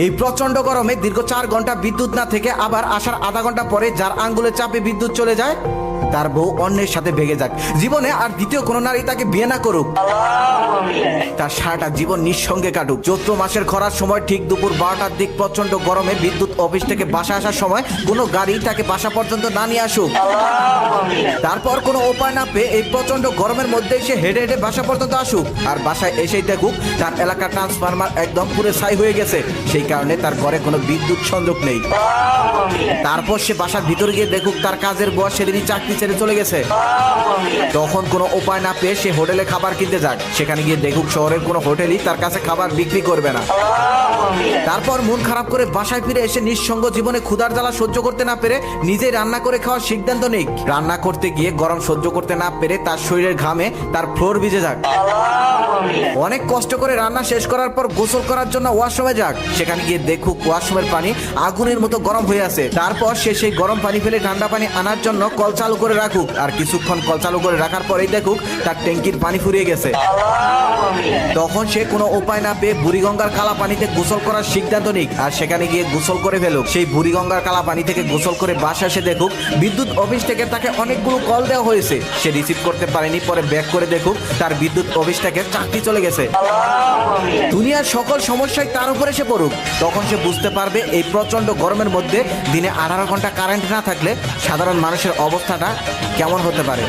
এই প্রচন্ড গরমে দীর্ঘ 4 ঘন্টা বিদ্যুৎ না থেকে আবার আসার আধা ঘন্টা পরে যার আঙ্গুলে চাপে বিদ্যুৎ চলে যায়, তার বউ অন্যের সাথে ভেগে যাক, জীবনে আর দ্বিতীয় কোনো নারী তাকে বিয়ে না করুক, তার সারাটা জীবন নিঃসঙ্গে কাটুক। চৈত্র মাসের খরার সময় ঠিক দুপুর 12টার দিক প্রচন্ড গরমে বিদ্যুৎ অফিস থেকে বাসা আসার সময় কোনো গাড়ি তাকে বাসা পর্যন্ত না নিয়ে আসুক। তারপর কোনো উপায় না পেয়ে এই প্রচন্ড গরমের মধ্যে সে হেঁটে হেঁটে বাসা পর্যন্ত আসুক, আর বাসায় এসেই দেখুক তার এলাকার ট্রান্সফরমার একদম পুরো ছাই হয়ে গেছে, সেই কারণে তার ঘরে কোনো বিদ্যুৎ সংযোগ নেই। তারপর সে বাসার ভিতরে গিয়ে দেখুক তার কাজের বর সেদিনই চাকরি ছেড়ে চলে গেছে। তখন কোনো উপায় না পেয়ে সে হোটেলে খাবার কিনতে যাক, সেখানে গিয়ে দেখুক শহরের কোনো হোটেলই তার কাছে খাবার বিক্রি করবে না। তারপর মন খারাপ করে বাসায় ফিরে এসে নিঃসঙ্গ জীবনে ক্ষুধার জ্বালা সহ্য করতে না পেরে নিজেই রান্না করে খাওয়ার সিদ্ধান্ত নেই। রান্না করতে গিয়ে গরম সহ্য করতে না পেরে তার শরীরের ঘামে তার ফ্লোর ভিজে যাক। অনেক কষ্ট করে রান্না শেষ করার পর গোসল করার জন্য ওয়াশরুমে যাক, সেখানে গিয়ে দেখুক ওয়াশরুমের পানি আগুনের মতো গরম হয়ে আছে। তারপর সে সেই গরম পানি ফেলে ঠান্ডা পানি আনার জন্য কল চালু করে রাখুক, আর কিছুক্ষণ কল চালু করে রাখার পরেই দেখুক তার ট্যাঙ্কির পানি ফুরিয়ে গেছে। তখন সে কোনো উপায় না পেয়ে বুড়িগঙ্গার কালা পানিতে গোসল করার সিদ্ধান্ত নিক, আর সেখানে গিয়ে গোসল করে ফেলুক। সেই বুড়িগঙ্গার কালা পানি থেকে গোসল করে বাসা এসে দেখুক বিদ্যুৎ অফিস থেকে তাকে অনেকগুলো কল দেওয়া হয়েছে, সে রিসিভ করতে পারেনি। পরে ব্যাক করে দেখুক তার বিদ্যুৎ অফিস থেকে চাকরি চলে গেছে। দুনিয়ার সকল সমস্যায় তার উপরে এসে পড়ুক, তখন সে বুঝতে পারবে এই প্রচন্ড গরমের মধ্যে দিনে 18 ঘন্টা কারেন্ট না থাকলে সাধারণ মানুষের অবস্থাটা কেমন হতে পারে।